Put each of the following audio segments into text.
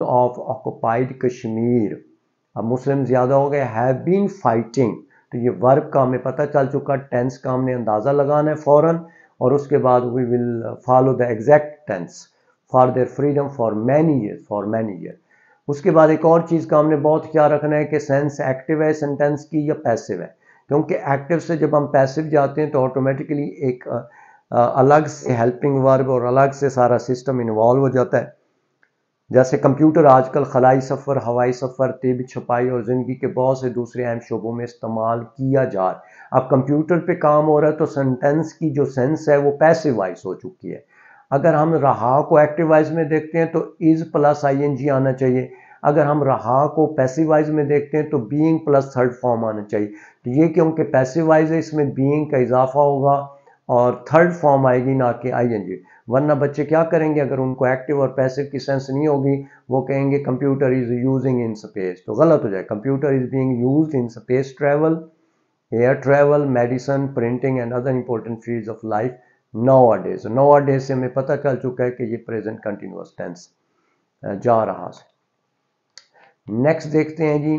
of occupied Kashmir. अब मुस्लिम ज़्यादा हो गए, have been fighting, तो ये वर्ब का हमें पता चल चुका, टेंस का हमने अंदाज़ा लगाना है फ़ौरन, और उसके बाद we will follow the exact tense for their freedom for many years. उसके बाद एक और चीज़ का हमने बहुत ख्याल रखना है कि सेंस एक्टिव है सेंटेंस की या पैसिव है, क्योंकि एक्टिव से जब हम पैसिव जाते हैं तो ऑटोमेटिकली एक अलग से हेल्पिंग वर्ब और अलग से सारा सिस्टम इन्वॉल्व हो जाता है। जैसे कंप्यूटर आजकल खलाई सफ़र, हवाई सफ़र, तिब, छपाई और ज़िंदगी के बहुत से दूसरे अहम शोबों में इस्तेमाल किया जा रहा है। अब कंप्यूटर पे काम हो रहा है तो सेंटेंस की जो सेंस है वो पैसिव वॉइस हो चुकी है। अगर हम रहा को एक्टिव वॉइस में देखते हैं तो इज़ प्लस आईएनजी आना चाहिए। अगर हम रहा को पैसिव वॉइस में देखते हैं तो बीइंग प्लस थर्ड फॉर्म आना चाहिए। तो ये क्योंकि पैसिव वॉइस है, इसमें बीइंग का इजाफा होगा और थर्ड फॉर्म आएगी, ना कि आईएनजी। वरना बच्चे क्या करेंगे, अगर उनको एक्टिव और पैसिव की सेंस नहीं होगी, वो कहेंगे computer is using in space, तो गलत हो जाए। Computer is being used in space travel, air travel, medicine, printing and other important fields of life nowadays. Nowadays से हमें पता चल चुका है कि ये प्रेजेंट कंटिन्यूअस टेंस जा रहा है। नेक्स्ट देखते हैं जी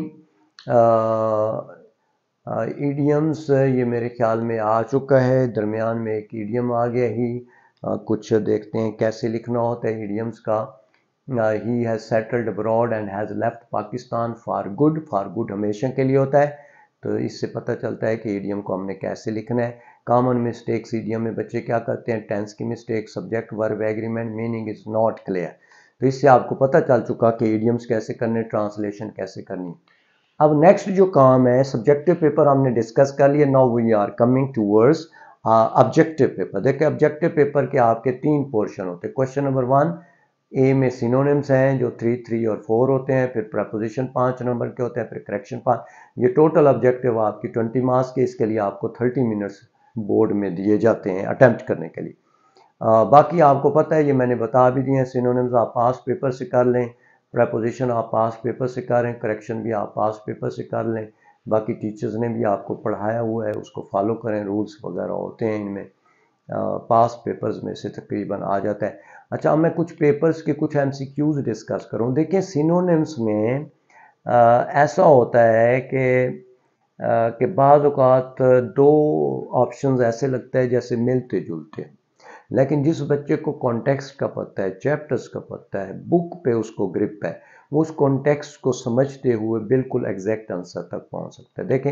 ईडियम्स। ये मेरे ख्याल में आ चुका है, दरमियान में एक ईडियम आ गया ही। कुछ देखते हैं कैसे लिखना होता है ईडियम्स का। He has settled abroad and has left Pakistan for good. For good हमेशा के लिए होता है, तो इससे पता चलता है कि ईडियम को हमने कैसे लिखना है। कॉमन मिस्टेक्स ईडियम में बच्चे क्या करते हैं, टेंस की mistake, subject verb agreement, meaning is not clear. तो इससे आपको पता चल चुका कि ईडियम्स कैसे करने, ट्रांसलेशन कैसे करनी। अब नेक्स्ट जो काम है, सब्जेक्टिव पेपर हमने डिस्कस कर लिया। Now we are coming towards objective paper. देखिए ऑब्जेक्टिव पेपर के आपके 3 पोर्शन होते हैं। क्वेश्चन नंबर 1 ए में सिनोनिम्स हैं जो 3, 3 और 4 होते हैं, फिर प्रपोजिशन 5 नंबर के होते हैं, फिर करेक्शन 5। ये टोटल ऑब्जेक्टिव आपकी 20 मार्क्स के, इसके लिए आपको 30 मिनट्स बोर्ड में दिए जाते हैं अटेम्प्ट करने के लिए। बाकी आपको पता है, ये मैंने बता भी दिए हैं। सिनोनिम्स आप पास पेपर से कर लें, प्रपोजिशन आप पास पेपर से करें, करेक्शन भी आप पास पेपर से कर लें। बाकी टीचर्स ने भी आपको पढ़ाया हुआ है, उसको फॉलो करें, रूल्स वगैरह होते हैं इनमें, पास पेपर्स में से तकरीबन आ जाता है। अच्छा, मैं कुछ पेपर्स के कुछ एमसीक्यूज डिस्कस करूं। देखिए सिनोनिम्स में ऐसा होता है कि बाज़ औक़ात 2 ऑप्शंस ऐसे लगता है जैसे मिलते जुलते, लेकिन जिस बच्चे को कॉन्टेक्स्ट का पता है, चैप्टर्स का पता है, बुक पे उसको ग्रिप है, वो उस कॉन्टेक्स्ट को समझते हुए बिल्कुल एग्जैक्ट आंसर तक पहुंच सकता है। देखें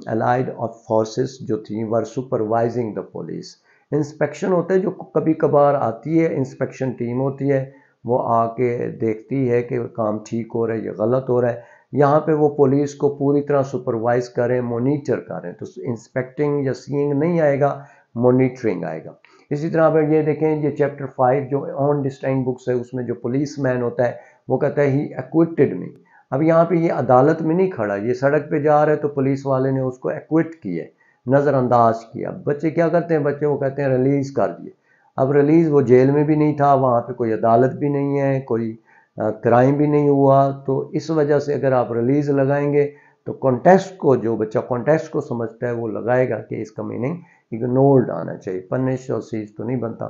अलाइड ऑफ फोर्सेस जो थी वर सुपरवाइजिंग द पुलिस। इंस्पेक्शन होता है जो कभी कभार आती है, इंस्पेक्शन टीम होती है, वो आके देखती है कि काम ठीक हो रहा है या गलत हो रहा है। यहाँ पे वो पुलिस को पूरी तरह सुपरवाइज करें, मोनीटर करें, तो इंस्पेक्टिंग या सीइंग नहीं आएगा, मोनीटरिंग आएगा। इसी तरह पर ये देखें, ये चैप्टर 5 जो ऑन डिस्टाइन बुक्स है, उसमें जो पुलिस मैन होता है वो कहता है ही एक्विटेड मी। अब यहाँ पे ये अदालत में नहीं खड़ा, ये सड़क पे जा रहा है तो पुलिस वाले ने उसको एक्विट किया, नज़रअंदाज किया। बच्चे क्या करते हैं, बच्चे वो कहते हैं रिलीज़ कर दिए। अब रिलीज़, वो जेल में भी नहीं था, वहाँ पे कोई अदालत भी नहीं है, कोई क्राइम भी नहीं हुआ, तो इस वजह से अगर आप रिलीज़ लगाएंगे तो कॉन्टेक्स्ट को, जो बच्चा कॉन्टेक्स्ट को समझता है वो लगाएगा कि इसका मीनिंग इग्नोर्ड आना चाहिए, पनिश और सीज तो नहीं बनता।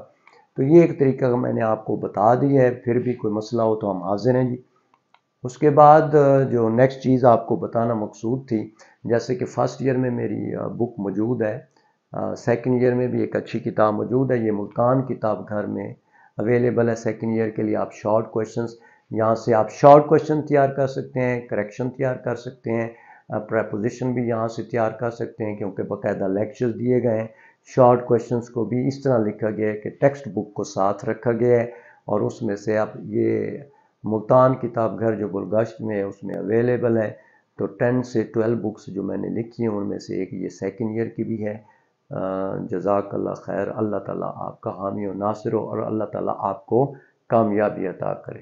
तो ये एक तरीका मैंने आपको बता दिया है, फिर भी कोई मसला हो तो हम हाजिर हैं जी। उसके बाद जो नेक्स्ट चीज़ आपको बताना मकसूद थी, जैसे कि फ़र्स्ट ईयर में मेरी बुक मौजूद है, सेकंड ईयर में भी एक अच्छी किताब मौजूद है, ये मुल्तान किताब घर में अवेलेबल है। सेकंड ईयर के लिए आप शॉर्ट क्वेश्चंस, यहाँ से आप शॉर्ट क्वेश्चन तैयार कर सकते हैं, करेक्शन तैयार कर सकते हैं, प्रपोजिशन भी यहाँ से तैयार कर सकते हैं, क्योंकि बाकायदा लेक्चर्स दिए गए हैं। शॉर्ट क्वेश्चंस को भी इस तरह लिखा गया है कि टेक्स्ट बुक को साथ रखा गया है, और उसमें से आप ये मुल्तान किताब घर जो गुलगश्त में है उसमें अवेलेबल है। तो 10 से 12 बुक्स जो मैंने लिखी हैं उनमें से एक ये सेकंड ईयर की भी है। जज़ाकल्लाह खैर। अल्लाह ताला आपका हामी और नासिर हो, और अल्लाह ताला आपको कामयाबी अता करे।